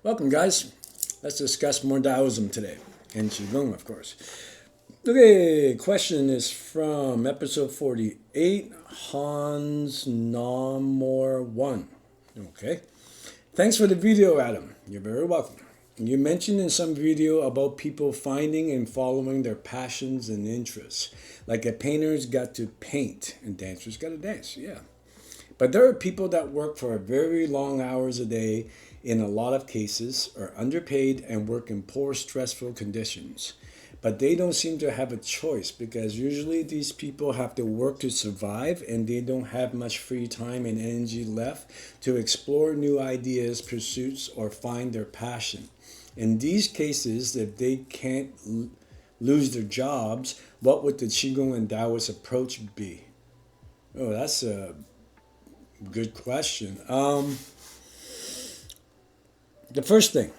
Welcome, guys. Let's discuss more Taoism today, and Qi Gong, of course. Okay, question is from episode 48, Hans Nomor 1. Okay. Thanks for the video, Adam. You're very welcome. You mentioned in some video about people finding and following their passions and interests. Like a painter's got to paint and dancers got to dance. Yeah. But there are people that work for very long hours a day, in a lot of cases, are underpaid and work in poor, stressful conditions. But they don't seem to have a choice because usually these people have to work to survive and they don't have much free time and energy left to explore new ideas, pursuits, or find their passion. In these cases, if they can't lose their jobs, what would the Qigong and Taoist approach be? Oh, that's a good question. The first thing,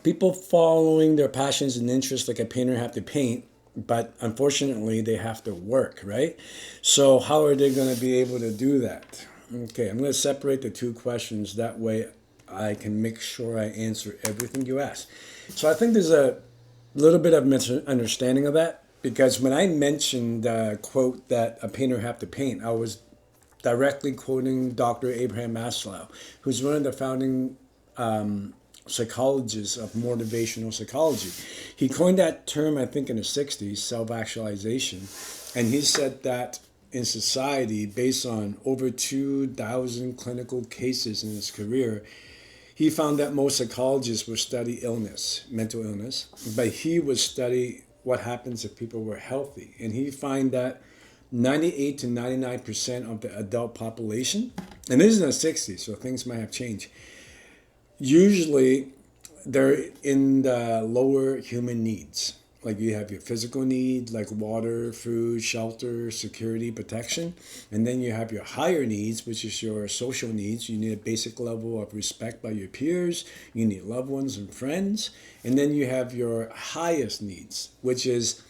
people following their passions and interests like a painter have to paint, but unfortunately they have to work, right? So how are they going to be able to do that? Okay, I'm going to separate the two questions. That way I can make sure I answer everything you ask. So I think there's a little bit of misunderstanding of that because when I mentioned the quote that a painter have to paint, I was directly quoting Dr. Abraham Maslow, who's one of the founding psychologists of motivational psychology. He coined that term, I think, in the 60s, self-actualization. And he said that in society, based on over 2,000 clinical cases in his career, he found that most psychologists would study illness, mental illness, but he would study what happens if people were healthy. And he found that 98 to 99% of the adult population, and this is in the 60s, so things might have changed, usually they're in the lower human needs. Like you have your physical needs, like water, food, shelter, security, protection. And then you have your higher needs, which is your social needs. You need a basic level of respect by your peers. You need loved ones and friends. And then you have your highest needs, which is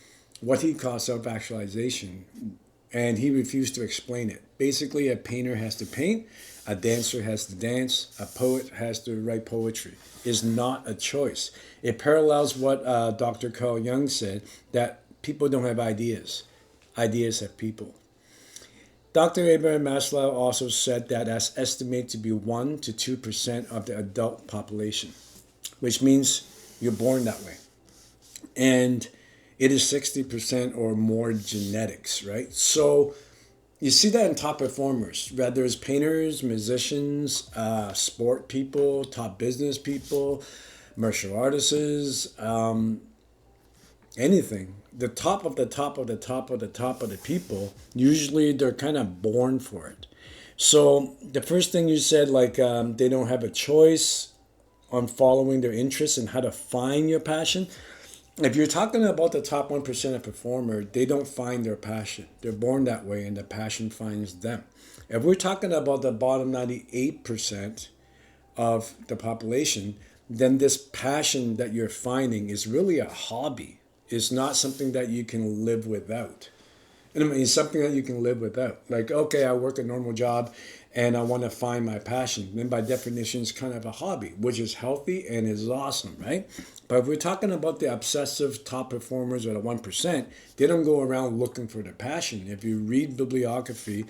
what he calls self-actualization. And he refused to explain it. Basically, a painter has to paint, a dancer has to dance, a poet has to write poetry. It's not a choice. It parallels what Dr. Carl Jung said, that people don't have ideas. Ideas have people. Dr. Abraham Maslow also said that that's estimated to be 1 to 2% of the adult population, which means you're born that way. And it is 60% or more genetics, right? So you see that in top performers, whether it's painters, musicians, sport people, top business people, martial artists, anything. The top of the top of the top of the top of the people, usually they're kind of born for it. So the first thing you said, like they don't have a choice on following their interests and how to find your passion. If you're talking about the top 1% of performer, they don't find their passion. They're born that way and the passion finds them. If we're talking about the bottom 98% of the population, then this passion that you're finding is really a hobby. It's not something that you can live without. And I mean, it's something that you can live without. Like, okay, I work a normal job and I want to find my passion. Then by definition, it's kind of a hobby, which is healthy and is awesome, right? But if we're talking about the obsessive top performers or the 1%, they don't go around looking for their passion. If you read bibliography,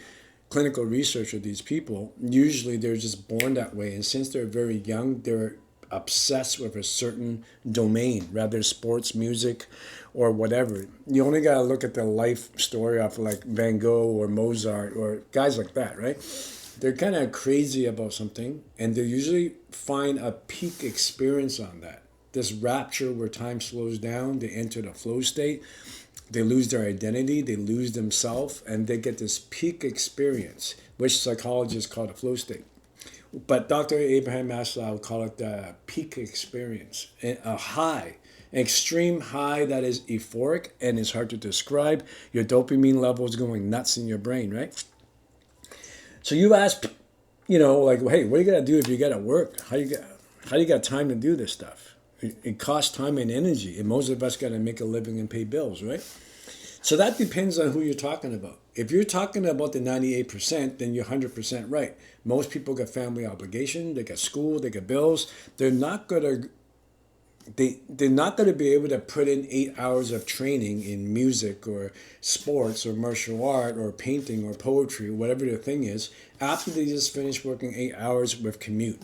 clinical research of these people, usually they're just born that way. And since they're very young, they're obsessed with a certain domain, rather sports, music, or whatever. You only got to look at the life story of like Van Gogh or Mozart or guys like that, right? They're kind of crazy about something and they usually find a peak experience on that. This rapture where time slows down, they enter the flow state, they lose their identity, they lose themselves, and they get this peak experience, which psychologists call the flow state. But Dr. Abraham Maslow called it the peak experience, a high, an extreme high that is euphoric and is hard to describe. Your dopamine level is going nuts in your brain, right? So you ask, like, hey, what do you got to do if you got to work? How do you got time to do this stuff? It costs time and energy, and most of us got to make a living and pay bills, right? So that depends on who you're talking about. If you're talking about the 98%, then you're 100% right. Most people got family obligation, they got school, they got bills. They're not going to be able to put in 8 hours of training in music or sports or martial art or painting or poetry, whatever the thing is, after they just finish working 8 hours with commute.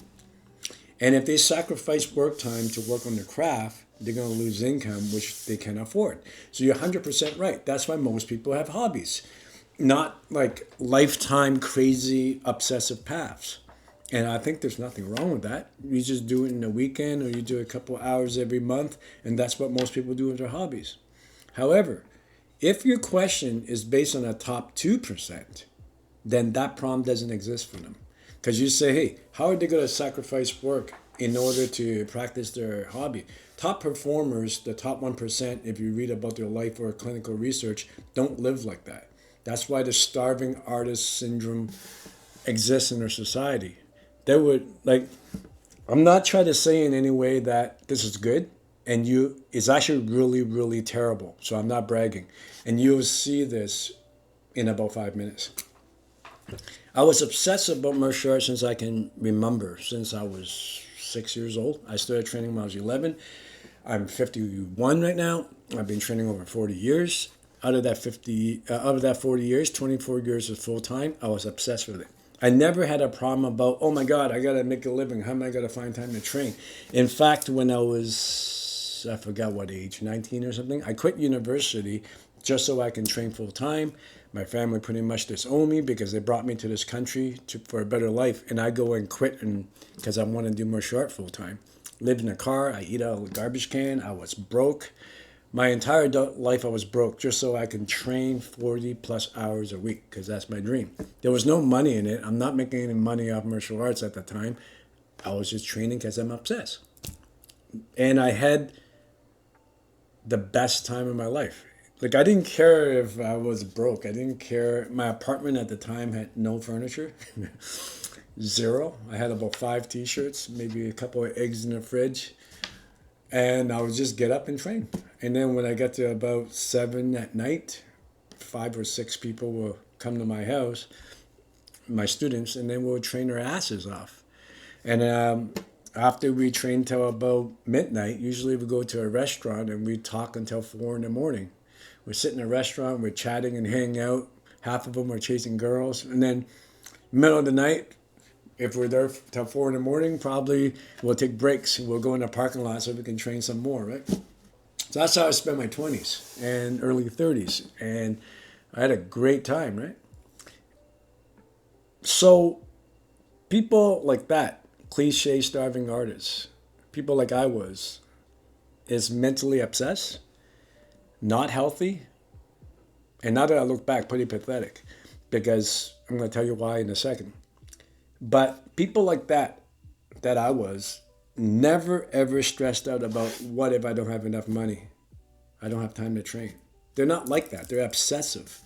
And if they sacrifice work time to work on their craft, they're going to lose income, which they can't afford. So you're 100% right. That's why most people have hobbies, not like lifetime crazy obsessive paths. And I think there's nothing wrong with that. You just do it in a weekend or you do a couple hours every month, and that's what most people do with their hobbies. However, if your question is based on a top 2%, then that problem doesn't exist for them. Because you say, hey, how are they going to sacrifice work in order to practice their hobby? Top performers, the top 1%, if you read about their life or clinical research, don't live like that. That's why the starving artist syndrome exists in our society. They would, like, I'm not trying to say in any way that this is good, and you, it's actually really, really terrible. So I'm not bragging. And you'll see this in about 5 minutes. I was obsessed about martial arts since I can remember, since I was 6 years old. I started training when I was 11. I'm 51 right now. I've been training over 40 years. Out of that 40 years, 24 years is full time. I was obsessed with it. I never had a problem about, oh my God, I gotta make a living. How am I gonna find time to train? In fact, when I was, I forgot what age, 19 or something, I quit university just so I can train full time. My family pretty much disowned me because they brought me to this country for a better life, and I go and quit and because I want to do martial art full time. Lived in a car, I eat out of a garbage can, I was broke. My entire adult life I was broke just so I can train 40 plus hours a week because that's my dream. There was no money in it. I'm not making any money off martial arts at the time. I was just training because I'm obsessed. And I had the best time of my life. Like, I didn't care if I was broke. I didn't care. My apartment at the time had no furniture. Zero. I had about 5 t-shirts, maybe a couple of eggs in the fridge. And I would just get up and train. And then when I got to about 7 at night, 5 or 6 people will come to my house, my students, and then we'll train their asses off. And after we train till about midnight, usually we go to a restaurant and we talk until 4 in the morning. We sit in a restaurant, we're chatting and hanging out. Half of them are chasing girls. And then middle of the night, if we're there till 4 in the morning, probably we'll take breaks. We'll go in the parking lot so we can train some more, right? So that's how I spent my 20s and early 30s. And I had a great time, right? So people like that, cliche starving artists, people like I was, is mentally obsessed, not healthy, and now that I look back, pretty pathetic, because I'm going to tell you why in a second. But people like that I was, never ever stressed out about what if I don't have enough money? I don't have time to train. They're not like that. They're obsessive.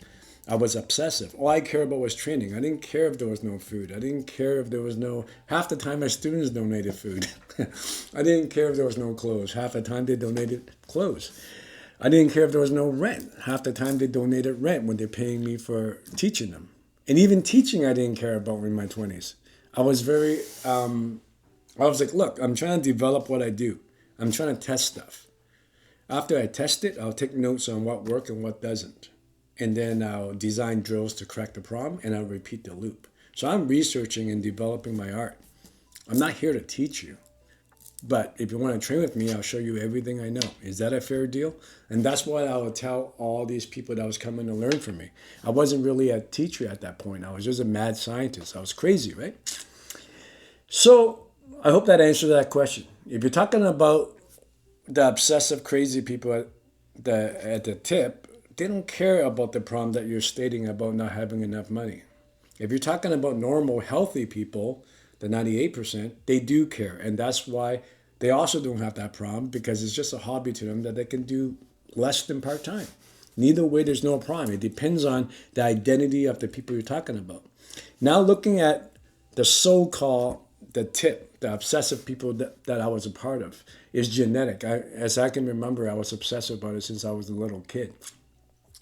I was obsessive. All I cared about was training. I didn't care if there was no food. I didn't care if there was no, half the time my students donated food. I didn't care if there was no clothes. Half the time they donated clothes. I didn't care if there was no rent. Half the time they donated rent when they're paying me for teaching them. And even teaching I didn't care about in my 20s. I was very, I was like, look, I'm trying to develop what I do. I'm trying to test stuff. After I test it, I'll take notes on what works and what doesn't. And then I'll design drills to correct the problem, and I'll repeat the loop. So I'm researching and developing my art. I'm not here to teach you. But if you want to train with me, I'll show you everything I know. Is that a fair deal? And that's what I would tell all these people that was coming to learn from me. I wasn't really a teacher at that point. I was just a mad scientist. I was crazy, right? So I hope that answered that question. If you're talking about the obsessive, crazy people at the tip, they don't care about the problem that you're stating about not having enough money. If you're talking about normal, healthy people, the 98%, they do care. And that's why they also don't have that problem, because it's just a hobby to them that they can do less than part-time. Neither way, there's no problem. It depends on the identity of the people you're talking about. Now looking at the so-called, the tip, the obsessive people that I was a part of, is genetic. As I can remember, I was obsessive about it since I was a little kid.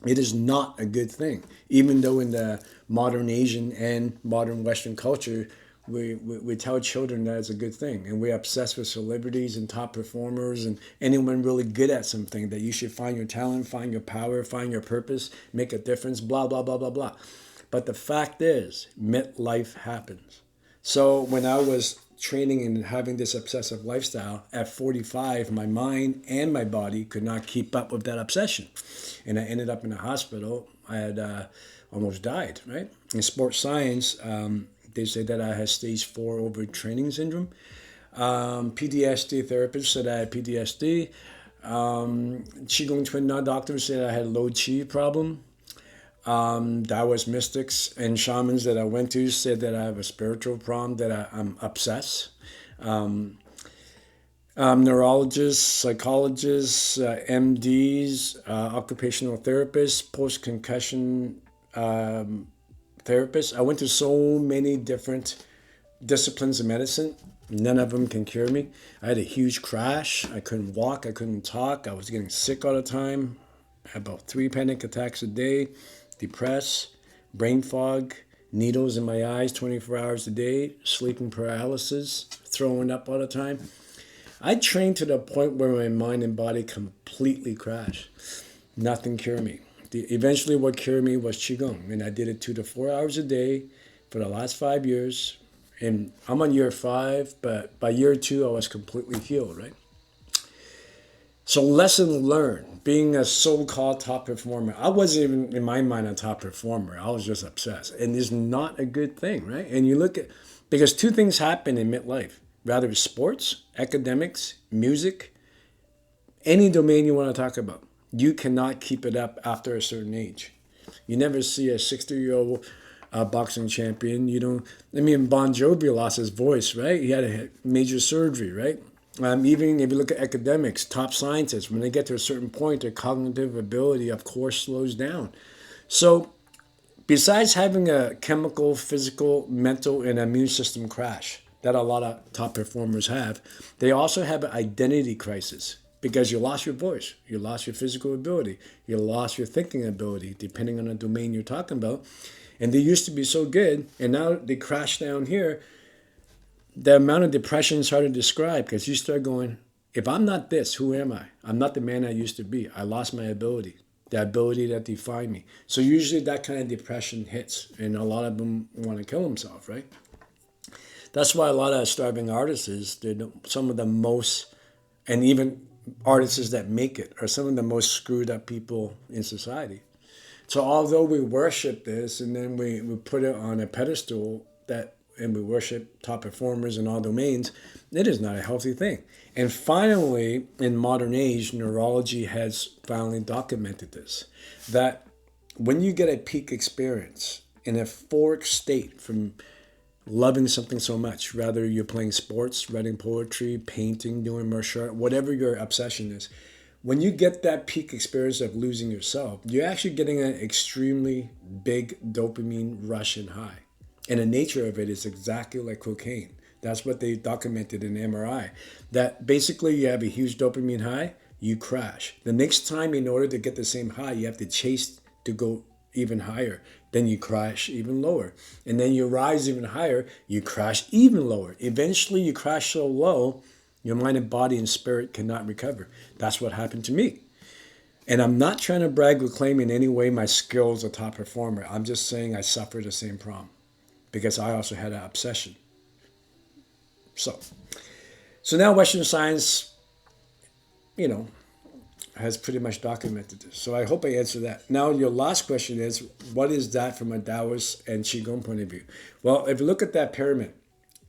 It is not a good thing, even though in the modern Asian and modern Western culture, we tell children that it's a good thing. And we're obsessed with celebrities and top performers and anyone really good at something, that you should find your talent, find your power, find your purpose, make a difference, blah, blah, blah, blah, blah. But the fact is, midlife happens. So when I was training and having this obsessive lifestyle at 45, my mind and my body could not keep up with that obsession. And I ended up in a hospital. I had almost died, right? In sports science, they say that I had stage 4 overtraining syndrome. PTSD therapist said I had PTSD. Qigong twin doctors said I had low qi problem. Taoist mystics and shamans that I went to said that I have a spiritual problem, that I'm obsessed. Neurologists, psychologists, MDs, occupational therapists, post-concussion therapists. I went to so many different disciplines of medicine. None of them can cure me. I had a huge crash. I couldn't walk. I couldn't talk. I was getting sick all the time. I had about 3 panic attacks a day, depressed, brain fog, needles in my eyes 24 hours a day, sleeping paralysis, throwing up all the time. I trained to the point where my mind and body completely crashed. Nothing cured me. Eventually what cured me was qigong, and I did it 2 to 4 hours a day for the last 5 years. And I'm on year 5, but by year 2 I was completely healed, right? So lesson learned, being a so-called top performer. I wasn't even, in my mind, a top performer. I was just obsessed. And it's not a good thing, right? And you look at, because 2 things happen in midlife. Rather sports, academics, music, any domain you want to talk about. You cannot keep it up after a certain age. You never see a 60-year-old boxing champion. You don't, I mean, Bon Jovi lost his voice, right? He had a major surgery, right? Even if you look at academics, top scientists, when they get to a certain point, their cognitive ability, of course, slows down. So besides having a chemical, physical, mental, and immune system crash that a lot of top performers have, they also have an identity crisis because you lost your voice, you lost your physical ability, you lost your thinking ability, depending on the domain you're talking about. And they used to be so good, and now they crash down here. The amount of depression is hard to describe because you start going, if I'm not this, who am I? I'm not the man I used to be. I lost my ability, the ability that defined me. So usually that kind of depression hits, and a lot of them want to kill themselves, right? That's why a lot of starving artists, they're some of the most, and even artists that make it, are some of the most screwed up people in society. So although we worship this and then we put it on a pedestal that, and we worship top performers in all domains, it is not a healthy thing. And finally, in modern age, neurology has finally documented this, that when you get a peak experience in a euphoric state from loving something so much, whether you're playing sports, writing poetry, painting, doing martial art, whatever your obsession is, when you get that peak experience of losing yourself, you're actually getting an extremely big dopamine rush and high. And the nature of it is exactly like cocaine. That's what they documented in MRI. That basically you have a huge dopamine high, you crash. The next time, in order to get the same high, you have to chase to go even higher. Then you crash even lower. And then you rise even higher, you crash even lower. Eventually you crash so low, your mind and body and spirit cannot recover. That's what happened to me. And I'm not trying to brag or claim in any way my skills as a top performer. I'm just saying I suffered the same problem because I also had an obsession. So now Western science, has pretty much documented this. So I hope I answered that. Now your last question is, what is that from a Taoist and Qigong point of view? Well, if you look at that pyramid,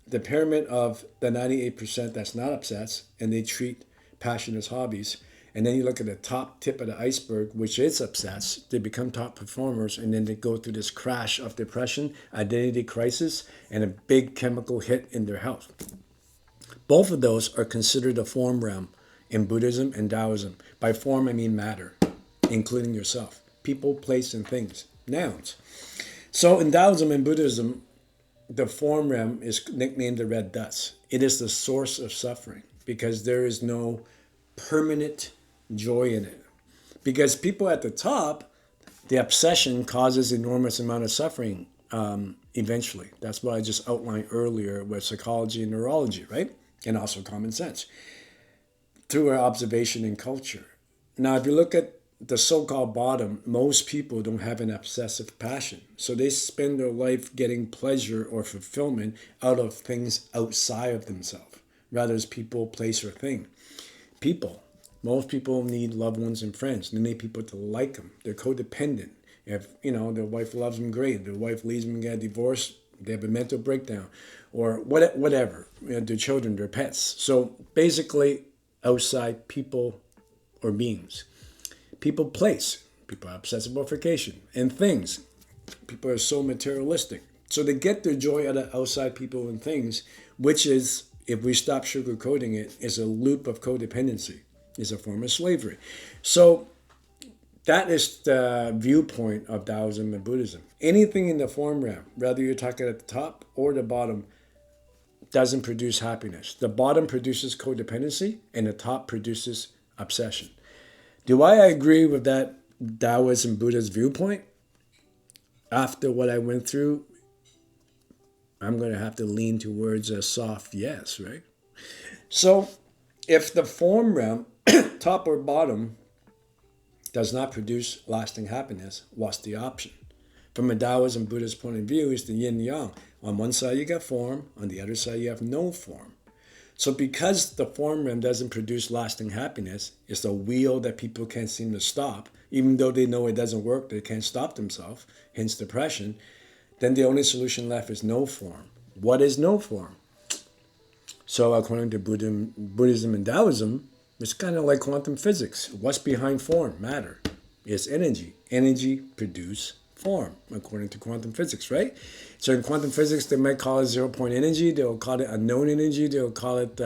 the pyramid of the 98% that's not obsessed and they treat passion as hobbies, and then you look at the top tip of the iceberg, which is obsessed, they become top performers, and then they go through this crash of depression, identity crisis, and a big chemical hit in their health. Both of those are considered a form realm in Buddhism and Taoism. By form, I mean matter, including yourself. People, place, and things. Nouns. So in Taoism and Buddhism, the form realm is nicknamed the red dust. It is the source of suffering because there is no permanent joy in it. Because people at the top The obsession causes enormous amount of suffering eventually. That's what I just outlined earlier with psychology and neurology, right? And also common sense through our observation and culture. Now, if you look at the so-called bottom, most people don't have an obsessive passion. So they spend their life getting pleasure or fulfillment out of things outside of themselves, rather as people, place, or thing. People. Most people need loved ones and friends. They need people to like them. They're codependent. If, their wife loves them, great. Their wife leaves them and get a divorce, they have a mental breakdown. Or whatever. Their children, their pets. So basically, outside people or beings. People, place. People are obsessive vacation. And things. People are so materialistic. So they get their joy out of outside people and things, which is, if we stop sugarcoating it, is a loop of codependency. Is a form of slavery. So that is the viewpoint of Taoism and Buddhism. Anything in the form realm, whether you're talking at the top or the bottom, doesn't produce happiness. The bottom produces codependency and the top produces obsession. Do I agree with that Taoist and Buddhist viewpoint? After what I went through, I'm going to have to lean towards a soft yes, right? So if the form realm, top or bottom, does not produce lasting happiness, what's the option? From a Taoist and Buddhist point of view, it's the yin yang. On one side you got form, on the other side you have no form. So because the form realm doesn't produce lasting happiness, it's a wheel that people can't seem to stop, even though they know it doesn't work, they can't stop themselves, hence depression, then the only solution left is no form. What is no form? So according to Buddhism and Taoism, it's kind of like quantum physics. What's behind form? Matter. It's energy. Energy produce form, according to quantum physics, right? So in quantum physics, they might call it zero-point energy. They'll call it unknown energy. They'll call it,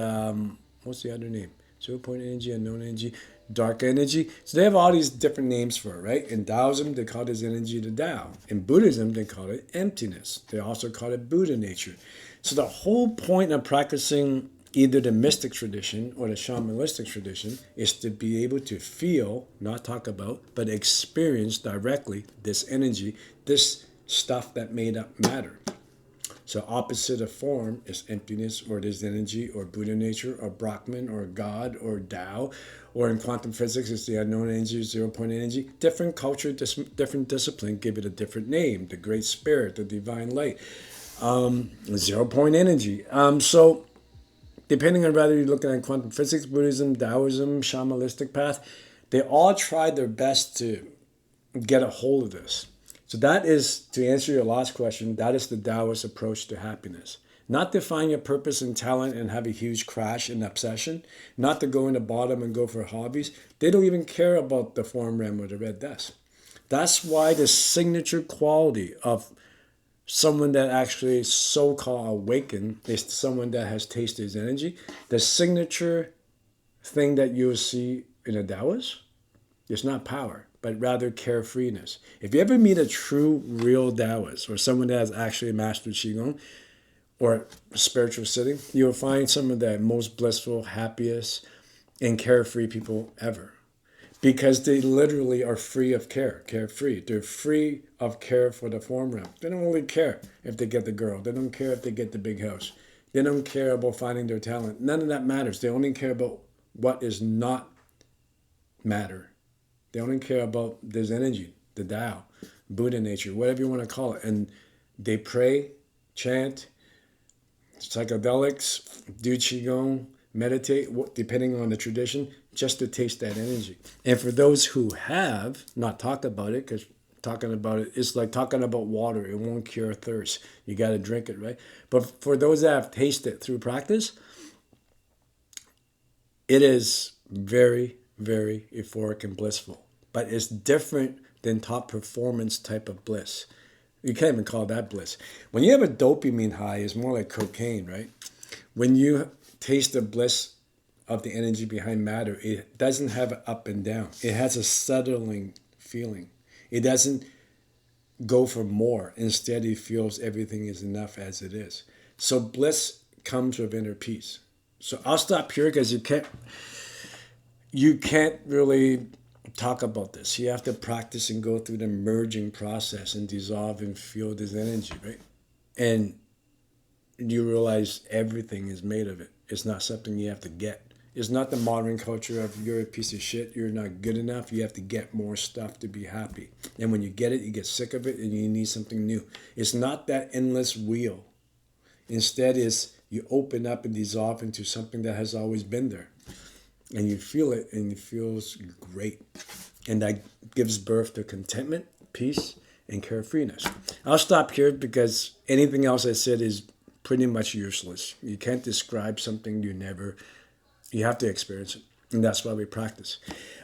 what's the other name? Zero-point energy, unknown energy, dark energy. So they have all these different names for it, right? In Taoism, they call this energy the Tao. In Buddhism, they call it emptiness. They also call it Buddha nature. So the whole point of practicing either the mystic tradition or the shamanistic tradition is to be able to feel, not talk about, but experience directly this energy, this stuff that made up matter. So opposite of form is emptiness or this energy or Buddha nature or Brahman or God or Tao. Or in quantum physics, it's the unknown energy, zero-point energy. Different culture, different discipline give it a different name. The Great Spirit, the Divine Light, zero-point energy. So depending on whether you're looking at quantum physics, Buddhism, Taoism, shamanistic path, they all tried their best to get a hold of this. So that is, to answer your last question, that is the Taoist approach to happiness. Not to find your purpose and talent and have a huge crash and obsession. Not to go in the bottom and go for hobbies. They don't even care about the form realm or the red dust. That's why the signature quality of someone that actually so-called awakened is someone that has tasted his energy. The signature thing that you'll see in a Taoist is not power, but rather carefreeness. If you ever meet a true, real Taoist or someone that has actually mastered Qi Gong or spiritual sitting, you'll find some of the most blissful, happiest, and carefree people ever. Because they literally are free of care, carefree. They're free of care for the form realm. They don't really care if they get the girl. They don't care if they get the big house. They don't care about finding their talent. None of that matters. They only care about what is not matter. They only care about this energy, the Tao, Buddha nature, whatever you want to call it. And they pray, chant, psychedelics, do qigong, meditate, depending on the tradition, just to taste that energy. And for those who have not talked about it, because talking about it is like talking about water. It won't cure thirst. You got to drink it, right? But for those that have tasted it through practice, it is very, very euphoric and blissful. But it's different than top performance type of bliss. You can't even call that bliss. When you have a dopamine high, it's more like cocaine, right? When you taste the bliss of the energy behind matter, it doesn't have an up and down. It has a settling feeling. It doesn't go for more. Instead, it feels everything is enough as it is. So bliss comes with inner peace. So I'll stop here because you can't really talk about this. You have to practice and go through the merging process and dissolve and feel this energy, right? And you realize everything is made of it. It's not something you have to get. It's not the modern culture of you're a piece of shit, you're not good enough, you have to get more stuff to be happy. And when you get it, you get sick of it and you need something new. It's not that endless wheel. Instead, is you open up and dissolve into something that has always been there. And you feel it and it feels great. And that gives birth to contentment, peace, and carefreeness. I'll stop here because anything else I said is pretty much useless. You can't describe something you have to experience it. And that's why we practice.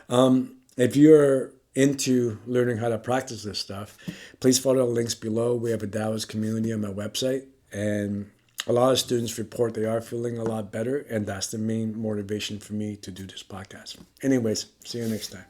If you're into learning how to practice this stuff, please follow the links below. We have a Taoist community on my website. And a lot of students report they are feeling a lot better. And that's the main motivation for me to do this podcast. Anyways, see you next time.